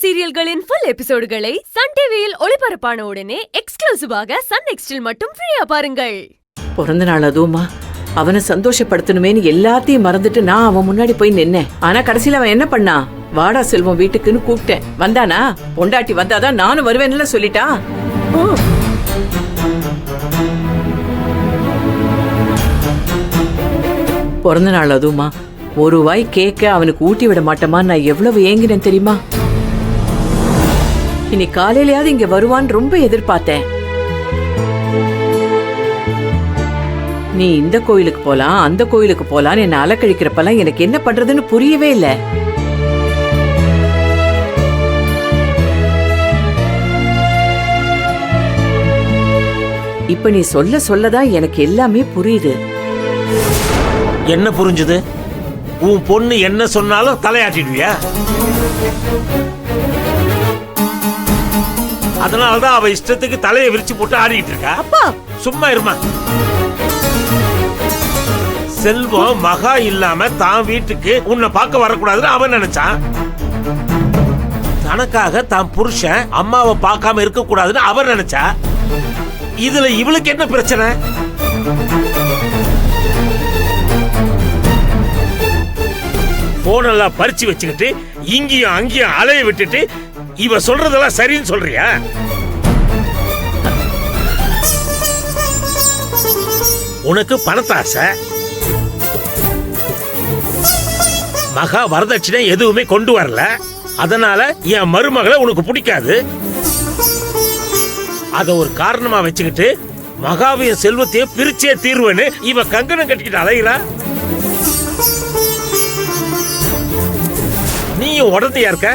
சீரியல்களின் full எபிசோடுகளை Sun டிவியில் ஒளிபரப்பான உடனே எக்ஸ்க்ளூசிவாக சன் நெக்ஸ்டில் மட்டும் ஃப்ரீயா பாருங்கள். பிறந்த நாள் அதுவுமா அவனை சந்தோஷப்படுத்தணுமேனு எல்லாத்தையும் மறந்துட்டு நான் அவன் முன்னாடி போய் நின்னேன். ஆனா கடைசியில அவன் என்ன பண்ணா? வாடா செல்வம் வீட்டுக்குன்னு கூப்பிட்டேன். வந்தானா? பொண்டாட்டி வந்தாதான் நானும் வருவேன்ல சொல்லிட்டான். பிறந்த நாள் அதுவுமா ஒரு வாய் கேக்க அவனுக்கு ஊட்டி விட மாட்டோமா? நான் எவ்வளவு ஏங்கினேன் தெரியுமா? இனி காலையிலயாவது இங்க வருவான்னு ரொம்ப எதிர்பார்த்தேன். நீ இந்த கோயிலுக்கு போலாம் அந்த கோயிலுக்கு போலான்னு என்ன அலக்கழிக்கிறப்பெல்லாம் எனக்கு என்ன பண்றதுன்னு புரியவே இல்ல. இப்ப நீ சொல்லதான் எனக்கு எல்லாமே புரியுது. என்ன புரிஞ்சுது? உன் பொண்ணு என்ன சொன்னாலும் தலையாட்டிடுவியா? அதனாலதான் அவ இஷ்டத்துக்கு தலையை விரிச்சு போட்டு ஆடிட்டு இருக்கா. அப்பா சும்மா இருமா. செல்வம் மகா இல்லாம தான் வீட்டுக்கு உன்னை பார்க்க வரக்கூடாதுன்னு அவன் நினைச்சான். தனக்காக தான் புருஷன் அம்மாவை பார்க்காம இருக்க கூடாதுன்னு அவன் நினைச்சா. இதுல இவளுக்கு என்ன பிரச்சனை? போனெல்லாம் பறிச்சு வச்சுக்கிட்டு இங்கேயும் அங்கேயும் அலைய விட்டுட்டு இவ சொல்றதெல்லாம் சரின்னு சொல்றியா? உனக்கு பணத்தாசை. மகா வரதட்சணை எதுவுமே கொண்டு வரல. அதனால என் மருமகளை உனக்கு பிடிக்காது. அத ஒரு காரணமா வச்சுக்கிட்டு மகாவிய செல்வத்தையே பிரிச்சே தீர்வுன்னு இவ கங்கணம் கட்டிக்கிட்டு அலைகிறா. நீயும் உடந்தையா இருக்க.